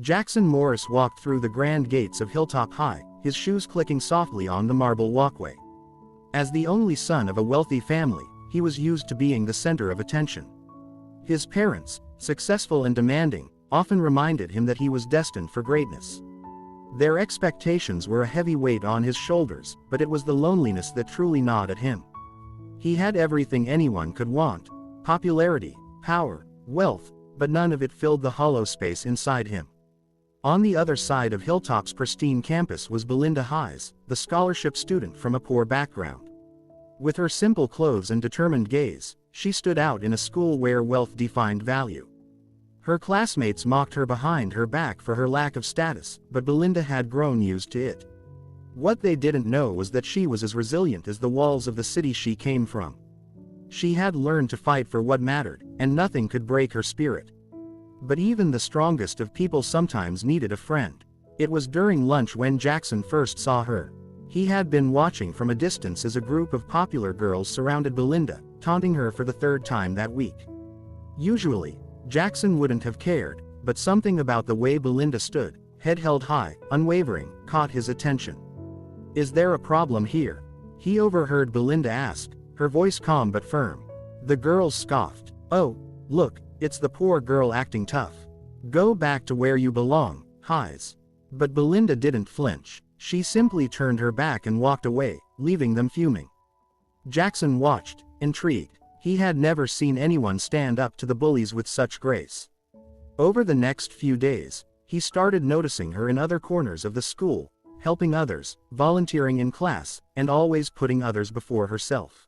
Jackson Morris walked through the grand gates of Hilltop High, his shoes clicking softly on the marble walkway. As the only son of a wealthy family, he was used to being the center of attention. His parents, successful and demanding, often reminded him that he was destined for greatness. Their expectations were a heavy weight on his shoulders, but it was the loneliness that truly gnawed at him. He had everything anyone could want: popularity, power, wealth, but none of it filled the hollow space inside him. On the other side of Hilltop's pristine campus was Belinda Hayes, the scholarship student from a poor background. With her simple clothes and determined gaze, she stood out in a school where wealth defined value. Her classmates mocked her behind her back for her lack of status, but Belinda had grown used to it. What they didn't know was that she was as resilient as the walls of the city she came from. She had learned to fight for what mattered, and nothing could break her spirit. But even the strongest of people sometimes needed a friend. It was during lunch when Jackson first saw her. He had been watching from a distance as a group of popular girls surrounded Belinda, taunting her for the third time that week. Usually, Jackson wouldn't have cared, but something about the way Belinda stood, head held high, unwavering, caught his attention. "Is there a problem here?" he overheard Belinda ask, her voice calm but firm. The girls scoffed. "Oh, look, it's the poor girl acting tough. Go back to where you belong, Hayes." But Belinda didn't flinch. She simply turned her back and walked away, leaving them fuming. Jackson watched, intrigued. He had never seen anyone stand up to the bullies with such grace. Over the next few days, he started noticing her in other corners of the school, helping others, volunteering in class, and always putting others before herself.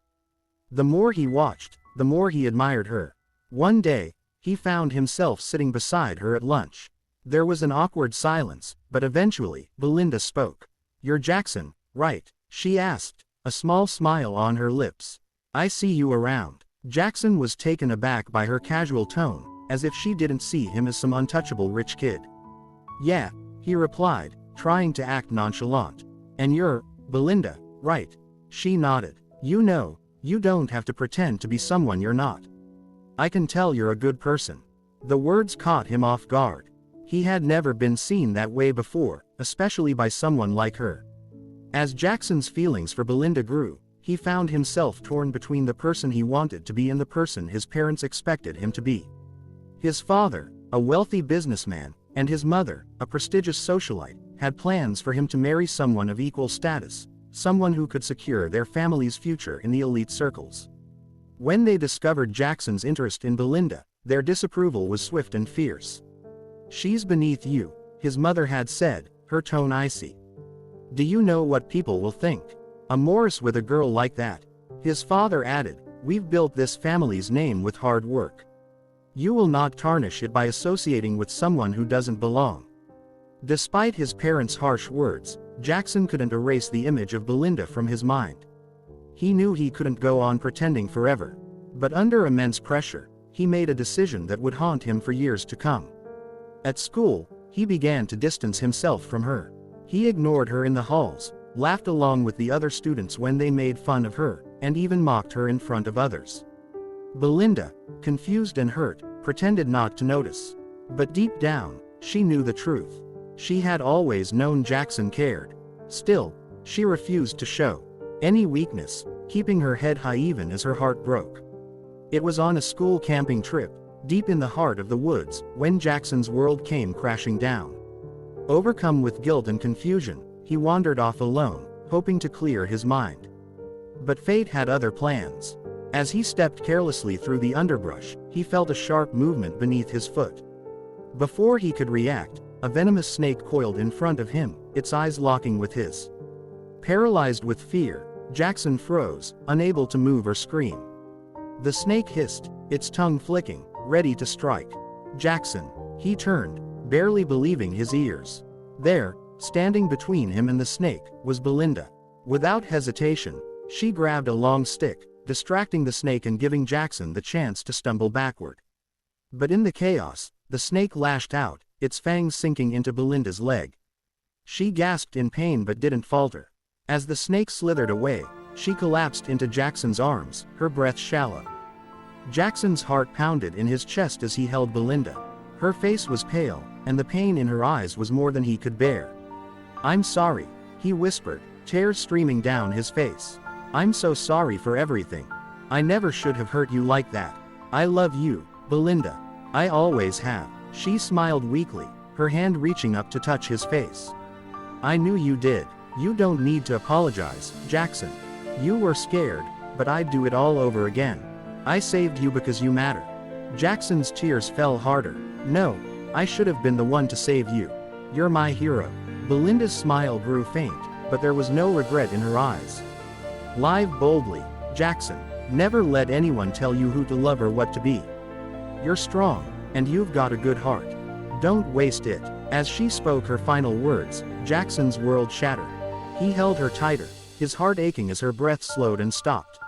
The more he watched, the more he admired her. One day, he found himself sitting beside her at lunch. There was an awkward silence, but eventually, Belinda spoke. "You're Jackson, right?" she asked, a small smile on her lips. "I see you around." Jackson was taken aback by her casual tone, as if she didn't see him as some untouchable rich kid. "Yeah," he replied, trying to act nonchalant. "And you're Belinda, right?" She nodded. "You know, you don't have to pretend to be someone you're not. I can tell you're a good person." The words caught him off guard. He had never been seen that way before, especially by someone like her. As Jackson's feelings for Belinda grew, he found himself torn between the person he wanted to be and the person his parents expected him to be. His father, a wealthy businessman, and his mother, a prestigious socialite, had plans for him to marry someone of equal status, someone who could secure their family's future in the elite circles. When they discovered Jackson's interest in Belinda, their disapproval was swift and fierce. "She's beneath you," his mother had said, her tone icy. "Do you know what people will think? A Morris with a girl like that." His father added, "We've built this family's name with hard work. You will not tarnish it by associating with someone who doesn't belong." Despite his parents' harsh words, Jackson couldn't erase the image of Belinda from his mind. He knew he couldn't go on pretending forever. But under immense pressure, he made a decision that would haunt him for years to come. At school, he began to distance himself from her. He ignored her in the halls, laughed along with the other students when they made fun of her, and even mocked her in front of others. Belinda, confused and hurt, pretended not to notice. But deep down, she knew the truth. She had always known Jackson cared. Still, she refused to show any weakness, keeping her head high even as her heart broke. It was on a school camping trip, deep in the heart of the woods, when Jackson's world came crashing down. Overcome with guilt and confusion, he wandered off alone, hoping to clear his mind. But fate had other plans. As he stepped carelessly through the underbrush, he felt a sharp movement beneath his foot. Before he could react, a venomous snake coiled in front of him, its eyes locking with his. Paralyzed with fear, Jackson froze, unable to move or scream. The snake hissed, its tongue flicking, ready to strike. "Jackson!" He turned, barely believing his ears. There, standing between him and the snake, was Belinda. Without hesitation, she grabbed a long stick, distracting the snake and giving Jackson the chance to stumble backward. But in the chaos, the snake lashed out, its fangs sinking into Belinda's leg. She gasped in pain but didn't falter. As the snake slithered away, she collapsed into Jackson's arms, her breath shallow. Jackson's heart pounded in his chest as he held Belinda. Her face was pale, and the pain in her eyes was more than he could bear. "I'm sorry," he whispered, tears streaming down his face. "I'm so sorry for everything. I never should have hurt you like that. I love you, Belinda. I always have." She smiled weakly, her hand reaching up to touch his face. "I knew you did. You don't need to apologize, Jackson. You were scared, but I'd do it all over again. I saved you because you matter." Jackson's tears fell harder. "No, I should have been the one to save you. You're my hero." Belinda's smile grew faint, but there was no regret in her eyes. "Live boldly, Jackson. Never let anyone tell you who to love or what to be. You're strong, and you've got a good heart. Don't waste it." As she spoke her final words, Jackson's world shattered. He held her tighter, his heart aching as her breath slowed and stopped.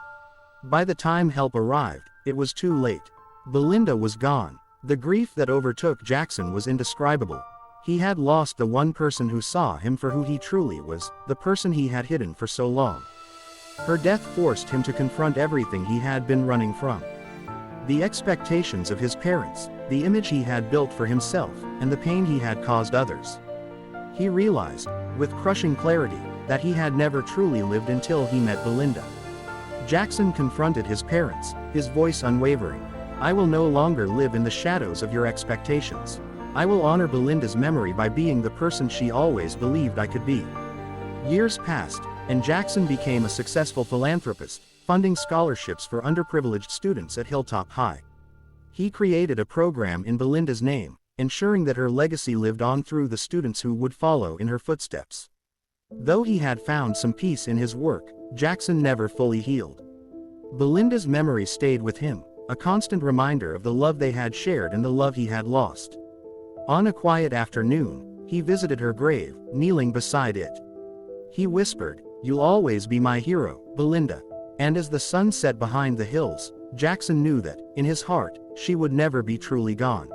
By the time help arrived, it was too late. Belinda was gone. The grief that overtook Jackson was indescribable. He had lost the one person who saw him for who he truly was, the person he had hidden for so long. Her death forced him to confront everything he had been running from. The expectations of his parents, the image he had built for himself, and the pain he had caused others. He realized, with crushing clarity, that he had never truly lived until he met Belinda. Jackson confronted his parents, his voice unwavering. "I will no longer live in the shadows of your expectations. I will honor Belinda's memory by being the person she always believed I could be." Years passed, and Jackson became a successful philanthropist, funding scholarships for underprivileged students at Hilltop High. He created a program in Belinda's name, ensuring that her legacy lived on through the students who would follow in her footsteps. Though he had found some peace in his work, Jackson never fully healed. Belinda's memory stayed with him, a constant reminder of the love they had shared and the love he had lost. On a quiet afternoon, he visited her grave, kneeling beside it. He whispered, "You'll always be my hero, Belinda." And as the sun set behind the hills, Jackson knew that, in his heart, she would never be truly gone.